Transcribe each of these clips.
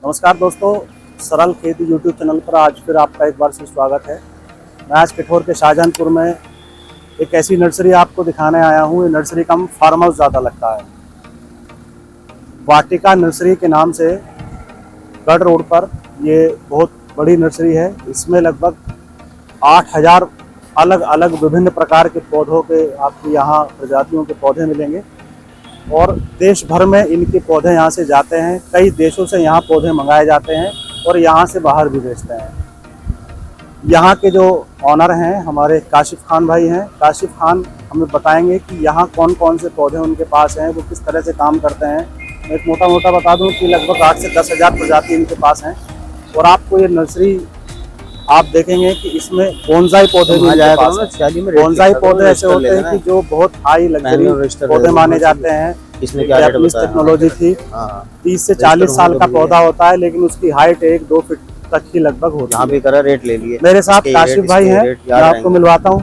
नमस्कार दोस्तों, सरल खेती यूट्यूब चैनल पर आज फिर आपका एक बार से स्वागत है। मैं आज कठौर के शाहजहानपुर में एक ऐसी नर्सरी आपको दिखाने आया हूँ। ये नर्सरी का फार्म हाउस ज़्यादा लगता है। वाटिका नर्सरी के नाम से गढ़ रोड पर ये बहुत बड़ी नर्सरी है। इसमें लगभग 8000 अलग अलग विभिन्न प्रकार के पौधों के आपको यहाँ प्रजातियों के पौधे मिलेंगे और देश भर में इनके पौधे यहाँ से जाते हैं। कई देशों से यहाँ पौधे मंगाए जाते हैं और यहाँ से बाहर भी बेचते हैं। यहाँ के जो ऑनर हैं हमारे काशिफ खान भाई हैं। काशिफ खान हमें बताएंगे कि यहाँ कौन कौन से पौधे उनके पास हैं, वो किस तरह से काम करते हैं। मैं एक मोटा मोटा बता दूँ कि लगभग 8 से 10 हज़ार प्रजाति इनके पास हैं। और आपको ये नर्सरी आप देखेंगे कि इसमें बोनसाई पौधे भी मिल जाएगा। बोनसाई पौधे ऐसे होते हैं कि जो बहुत हाई लग्जरी पौधे माने जाते हैं। इसमें क्या टेक्नोलॉजी थी। 30 से 40 साल का पौधा होता है, लेकिन उसकी हाइट 1-2 फीट तक की लगभग होती है। यहाँ भी करा रेट ले लिए। मेरे साथ काशिफ भाई हैं, मैं आपको मिलवाता हूँ।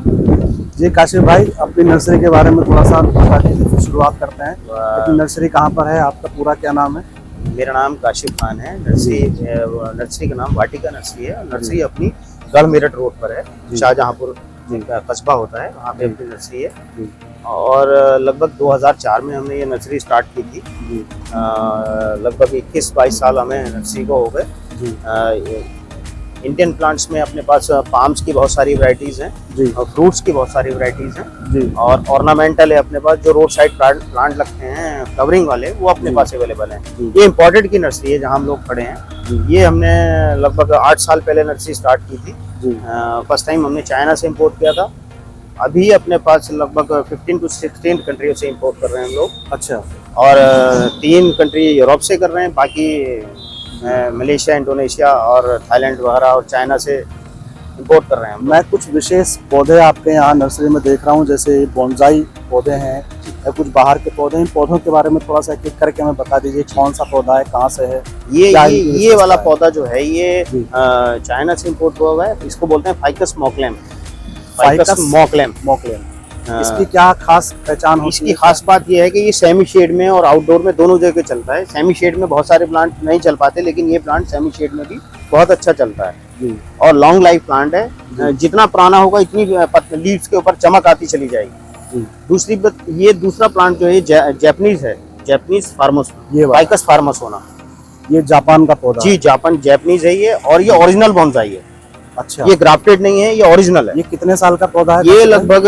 जी काशिफ भाई, अपनी नर्सरी के बारे में थोड़ा सा बता दीजिए, फिर शुरुआत करते हैं। अपनी नर्सरी कहाँ पर है, आपका पूरा क्या नाम है? मेरा नाम काशिफ खान है। नर्सरी का नाम वाटिका नर्सरी है। नर्सरी अपनी गढ़ मेरठ रोड पर है। शाहजहांपुर जिनका कस्बा होता है, वहाँ पे अपनी नर्सरी है। और लगभग 2004 में हमने ये नर्सरी स्टार्ट की थी। लगभग 21-22 साल हमें नर्सरी को हो गए। इंडियन प्लांट्स में अपने पास पाम्स की बहुत सारी वैरायटीज हैं और फ्रूट्स की बहुत सारी वैरायटीज हैं और ऑर्नामेंटल है अपने पास। जो रोड साइड प्लांट लगते हैं फ्लावरिंग वाले, वो अपने पास अवेलेबल हैं। ये इम्पोर्टेड की नर्सरी है जहाँ हम लोग खड़े हैं। ये हमने लगभग 8 साल पहले नर्सरी स्टार्ट की थी। फर्स्ट टाइम हमने चाइना से इम्पोर्ट किया था। अभी अपने पास लगभग 15 to 16 कंट्रियों से इम्पोर्ट कर रहे हैं हम लोग। अच्छा। और 3 कंट्री यूरोप से कर रहे हैं, बाकी मलेशिया, इंडोनेशिया और थाईलैंड वगैरह और चाइना से इंपोर्ट कर रहे हैं। मैं कुछ विशेष पौधे आपके यहाँ नर्सरी में देख रहा हूँ, जैसे बोनसाई पौधे हैं या कुछ बाहर के पौधे हैं। पौधों के बारे में थोड़ा सा एक करके हमें बता दीजिए, कौन सा पौधा है, कहाँ से है? ये वाला पौधा जो है ये चाइना से इंपोर्ट हुआ है। इसको बोलते हैं फाइकस मोकलेम। इसकी क्या खास पहचान होती है? इसकी खास बात यह है कि ये सेमी शेड में और आउटडोर में दोनों जगह चलता है। सेमी शेड में बहुत सारे प्लांट नहीं चल पाते, लेकिन ये प्लांट सेमी शेड में भी बहुत अच्छा चलता है। और लॉन्ग लाइफ प्लांट है। जितना पुराना होगा इतनी लीव्स के ऊपर चमक आती चली जाएगी। दूसरी बात, ये दूसरा प्लांट जो है जैपनीज है, जैपनीज फार्मोसोना, फाइकस फार्मोसोना। ये जापान का पौधा? जी, जापान जैपनीज है ये। और ये ओरिजिनल बोनसाई है। अच्छा। ये ग्राफ्टेड नहीं है, ये ओरिजिनल है। ये कितने साल का पौधा है? ये लगभग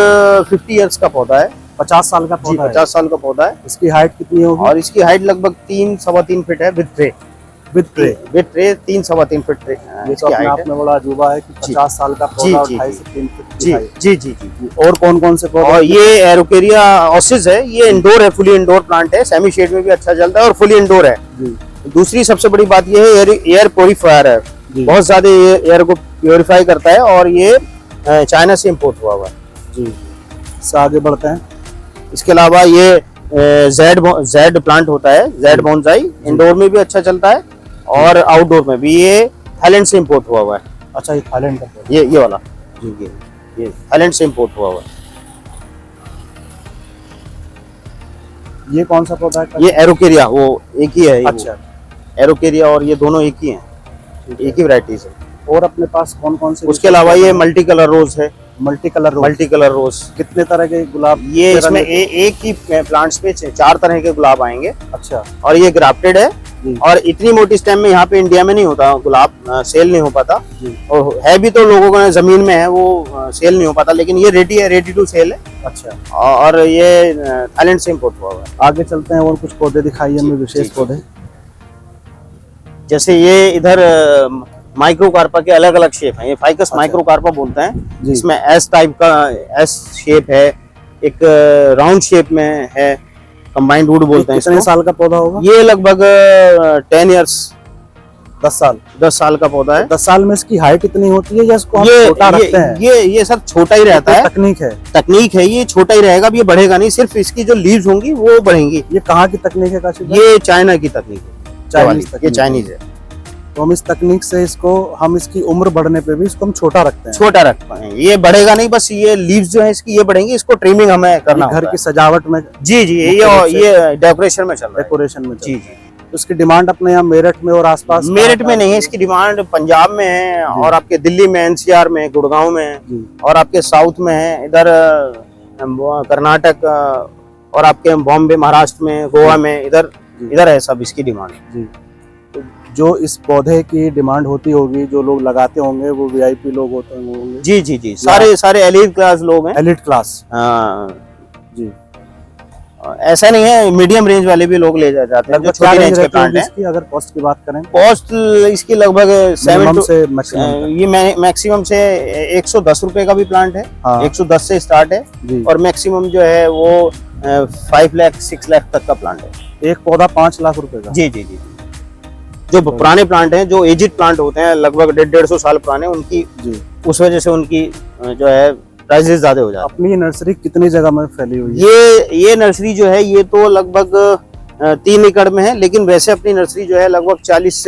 50 इयर्स का पौधा है। 50 साल का पौधा है? 50 साल का पौधा है। इसकी हाइट कितनी होगी? और इसकी हाइट लगभग 3-3.25 फीट है with tray. With tray 3-3.25 feet tray. ये तो अपने आप में बड़ा अजूबा है कि 50 साल का पौधा 2.5 से 3 फीट की हाइट। जी। और कौन कौन से पौधे? और ये एरोकेरिया ऑसिस है। ये इंडोर है, फुली इंडोर प्लांट है। सेमी शेड में भी अच्छा चलता है और फुली इंडोर है। दूसरी सबसे बड़ी बात ये है, एयर प्योरीफायर है। बहुत ज्यादा एयर को प्योरीफाई करता है और ये चाइना से इंपोर्ट हुआ है। जी। इससे आगे बढ़ते हैं। इसके अलावा ये जेड प्लांट होता है, जेड बोनसाई। इंडोर में भी अच्छा चलता है और आउटडोर में भी। ये थाईलैंड से इंपोर्ट हुआ है। अच्छा, ये थाईलैंड का? ये वाला जी, ये थाईलैंड से इंपोर्ट हुआ है। ये कौन सा पौधा है? ये एरोकेरिया, वो एक ही है। अच्छा। एरोकेरिया और ये दोनों एक ही हैं, एक ही वैरायटीज है। और अपने पास कौन कौन से? उसके अलावा ये मल्टी कलर रोज है। मल्टी कलर रोज कितने तरह के गुलाब? ये इसमें एक ही प्लांट्स पे 4 तरह के गुलाब आएंगे। अच्छा। और ये ग्राफ्टेड है। और इतनी मोटी स्टेम में यहाँ पे इंडिया में नहीं होता गुलाब, सेल नहीं हो पाता। और है भी तो लोगों को जमीन में है, वो सेल नहीं हो पाता, लेकिन ये रेडी टू सेल है। अच्छा। और ये थाईलैंड से इम्पोर्ट हुआ है। आगे चलते हैं और कुछ पौधे दिखाइए हमें, विशेष पौधे। जैसे ये इधर माइक्रोकार्पा के अलग अलग शेप हैं। ये फाइकस माइक्रोकार्पा बोलते हैं। इसमें एस टाइप का एस शेप है, एक राउंड शेप में है, कंबाइंड वुड बोलते हैं। कितने साल का पौधा होगा? ये लगभग 10 इयर्स, 10 साल का पौधा है। 10 साल में इसकी हाइट इतनी होती है या इसको हम छोटा रखते हैं? ये सब छोटा ही रहता है। तकनीक है। ये छोटा ही रहेगा, ये बढ़ेगा नहीं। सिर्फ इसकी जो लीव्स होंगी वो बढ़ेंगी। ये कहाँ की तकनीक है काशिफ? ये चाइना की तकनीक है। ये चाइनीज है। तो हम इस तकनीक से हम इसकी उम्र बढ़ने पे भी इसको हम छोटा रखते हैं। छोटा रख पाए, ये बढ़ेगा नहीं, बस ये लीव्स जो है इसकी ये बढ़ेंगी। इसको ट्रिमिंग हमें करना घर की सजावट में। जी, ये डेकोरेशन में चल रहा है। डेकोरेशन में। जी। उसकी डिमांड अपने यहाँ मेरठ में और आसपास मेरठ में नहीं है, इसकी डिमांड पंजाब में है और आपके दिल्ली में, एनसीआर में, गुड़गांव में जी और आपके साउथ में है, इधर कर्नाटक और आपके बॉम्बे, महाराष्ट्र में, गोवा में, इधर इधर है सब इसकी डिमांड। जी। तो जो इस पौधे की डिमांड होती होगी, जो लोग लगाते होंगे वो वीआईपी लोग होते होंगे। जी जी जी, सारे एलीट क्लास लोग हैं। Elite class. हाँ जी। ऐसा नहीं है, मीडियम रेंज वाले भी लोग ले जाते हैं, जो छोटी रेंज के प्लांट है। इसकी अगर कॉस्ट की बात करें, कॉस्ट इसकी लगभग 7 से मैक्सिमम ये मैक्सिमम से 110 रुपए का भी प्लांट है। हाँ। 110 से स्टार्ट है जी। और मैक्सिमम जो है वो 5 लाख 6 लाख तक का प्लांट है। एक पौधा 5 लाख रुपए का। जी जी जी। जो पुराने प्लांट हैं, जो एजिड प्लांट होते हैं, लगभग 150 साल पुराने, उनकी जी। उस वजह से उनकी जो है प्राइसेस ज्यादा हो जाते अपनी नर्सरी कितनी जगह में फैली हुई है? हैं। ये नर्सरी जो है ये तो लगभग 3 एकड़ में है, लेकिन वैसे अपनी नर्सरी जो है लगभग 40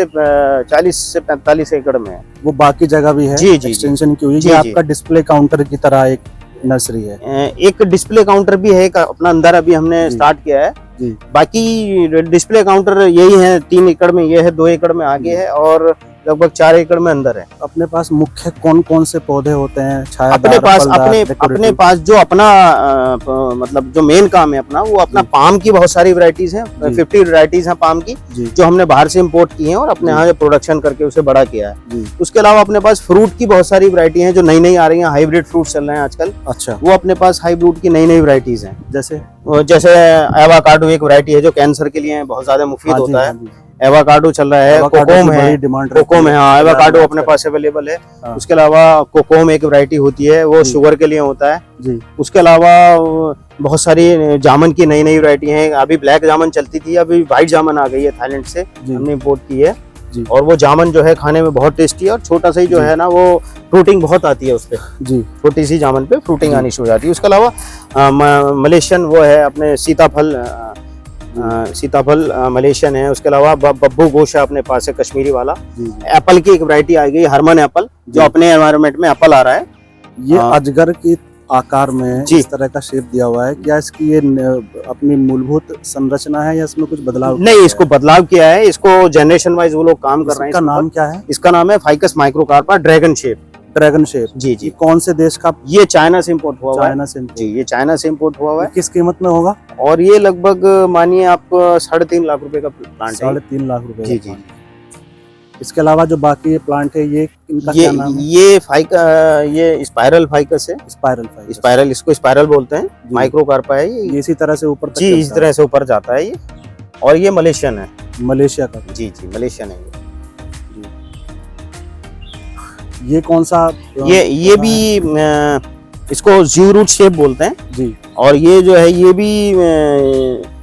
से 45 एकड़ में है। वो बाकी जगह भी है जी, जी, एक्सटेंशन की हुई, जी, ये जी। आपका डिस्प्ले काउंटर की तरह एक नर्सरी है। एक डिस्प्ले काउंटर भी है, एक अपना अंदर अभी हमने जी। स्टार्ट किया है। जी। बाकी डिस्प्ले काउंटर यही है, 3 एकड़ में ये है, 2 एकड़ में आगे है और लगभग 4 एकड़ में अंदर है। अपने पास मुख्य कौन कौन से पौधे होते हैं? छायादार, अपने पास फलदार, अपने decorative? पास जो अपना मतलब जो मेन काम है अपना, वो अपना जी। पाम की बहुत सारी वैरायटीज हैं। जी। 50 वैरायटीज हैं पाम की, जी। जो हमने बाहर से इंपोर्ट की हैं और अपने जी। यहाँ प्रोडक्शन करके उसे बड़ा किया है। जी। उसके अलावा अपने पास फ्रूट की बहुत सारी वैरायटी हैं, जो नई नई आ रही हैं। हाइब्रिड फ्रूट चल रहे हैं आजकल, अच्छा। वो अपने पास हाइब्रिड की नई नई वैरायटीज हैं। जैसे जैसे एवाकाडो एक वैरायटी है, जो कैंसर के लिए बहुत ज्यादा मुफीद हाँ जी, होता है। हाँ जी। एवाकाडो चल रहा है, एवोकाडो कोकोम की है, बड़ी डिमांड कोकोम है, हाँ, एवाकाडो अपने आजकल। पास अवेलेबल है। हाँ। उसके अलावा कोकोम एक वैरायटी होती है, वो जी। शुगर के लिए होता है। जी। उसके अलावा बहुत सारी जामन की नई नई वैरायटी हैं। अभी ब्लैक जामन चलती थी, अभी व्हाइट जामन आ गई है, थाईलैंड से जी। हमने इंपोर्ट की है। जी। और वो जामन जो है खाने में बहुत टेस्टी है और छोटा सा ही जो जी। है ना, वो फ्रूटिंग बहुत आती है उस पे। जी। छोटी सी जामन पे फ्रूटिंग जी। आनी शुरू हो जाती है। उसके अलावा मलेशियन वो है अपने सीताफल मलेशियन है। उसके अलावा बब्बू गोशा अपने पास है, कश्मीरी वाला। जी। एप्पल की एक वैरायटी आ गई, हरमन एप्पल, जो जी। अपने एनवायरनमेंट में एप्पल आ रहा है। ये हाँ। अजगर की आकार में जी। इस तरह का शेप दिया हुआ है, क्या इसकी ये अपनी मूलभूत संरचना है या इसमें कुछ बदलाव किया नहीं, गया इसको बदलाव किया है। इसको जनरेशन वाइज वो लोग काम है? कर रहे हैं। इसका इसके नाम ऊपर। क्या है? इसका नाम है ficus microcarpa dragon shape. Dragon shape. जी ये जी। कौन से देश का? ये चाइना से इंपोर्ट हुआ है। चाइना से import? जी, ये चाइना से इंपोर्ट हुआ ये है किस कीमत में होगा? और ये लगभग मानिए आप 3.5 लाख रुपए का प्लांट है। 3.5 लाख रुपए जी, का जी। plant। इसके अलावा जो बाकी ये प्लांट है, ये इनका क्या नाम है? ये स्पाइरल फाइकस है। Spiral ficus. स्पाइरल, इसको स्पाइरल बोलते हैं। जी। माइक्रोकार्पा है ये। ये इसी तरह से ऊपर तक जी, इस चलता तरह से ऊपर जाता है ये। और ये मलेशियन है। है। मलेशिया का। जी जी, मलेशियन है ये। ये कौन सा? ये भी इसको ज्यू रूट शेप बोलते हैं। जी। और ये जो है ये भी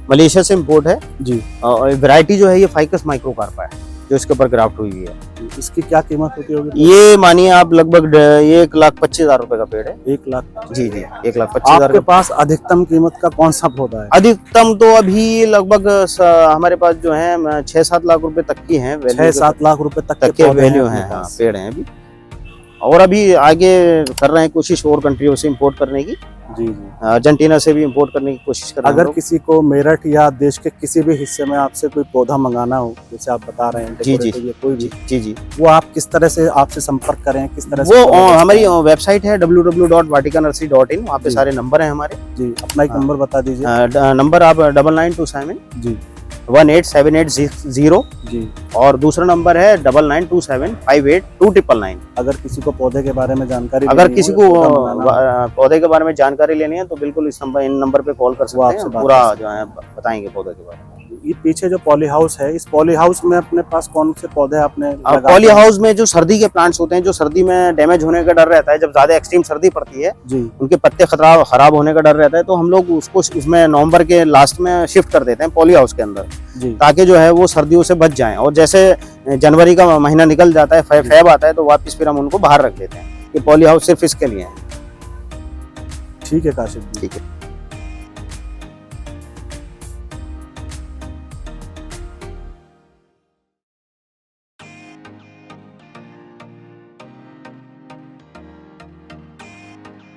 मलेशिया से इंपोर्ट है। जी। और वैरायटी जो है ये फाइकस माइक्रोकार्पा है, जो इसके ऊपर ग्राफ्ट हुई हुई है। इसकी क्या कीमत होती होगी? ये मानिए आप लगभग 1,25,000 रुपए का पेड़ है। 1 लाख। जी जी, 1,25,000 आपके का। पास अधिकतम कीमत का कौन सा पौधा है? अधिकतम तो अभी लगभग हमारे पास जो है 6-7 लाख रुपए तक की है। 6-7 लाख रुपए तक के पौधे वैल्यू अपने है, हाँ, पास। पेड़ हैं अभी। और अभी आगे कर रहे हैं कोशिश और कंट्रियों से इंपोर्ट करने की। जी जी। अर्जेंटीना से भी इंपोर्ट करने की कोशिश कर रहे हैं हम अगर लोग। किसी को मेरठ या देश के किसी भी हिस्से में आपसे कोई पौधा मंगाना हो, जैसे आप बता रहे हैं, जी, जी। decorative या कोई भी, जी जी, वो आप किस तरह से आपसे संपर्क करें, किस तरह से वो पौधा बेचते हमारी हैं? वेबसाइट है www.vaticanursery.in। वहाँ पे जी। सारे नंबर हैं हमारे। जी, अपना एक हाँ। नंबर बता दीजिए। नंबर आप 9927 जी 18780 जी। और दूसरा नंबर है 9927582999। अगर किसी को पौधे के बारे में जानकारी अगर लेनी किसी हो को या पौधा मंगाना हो, पौधे के बारे में जानकारी लेनी है तो बिल्कुल इन नंबर पे कॉल कर वो सकते आपसे हैं। बात पूरा कर सकते जो है बताएंगे पौधे के बारे में। ये पीछे जो पॉली हाउस है, इस पॉली हाउस में अपने पास कौन से पौधे आपने लगाए पॉली हैं? हाउस में जो सर्दी के प्लांट्स होते हैं, जो सर्दी में डैमेज होने का डर रहता है, जब ज्यादा एक्सट्रीम सर्दी पड़ती है, जी उनके पत्ते खराब होने का डर रहता है, तो हम लोग उसको उसमें नवंबर के लास्ट में शिफ्ट कर देते हैं पॉली हाउस के अंदर, जी ताकि जो है वो सर्दियों से बच जाएं। और जैसे जनवरी का महीना निकल जाता है, फेब आता है, तो वापस फिर हम उनको बाहर रख देते हैं। ये पॉली हाउस सिर्फ इसके लिए है। ठीक है काशिफ जी। ठीक है।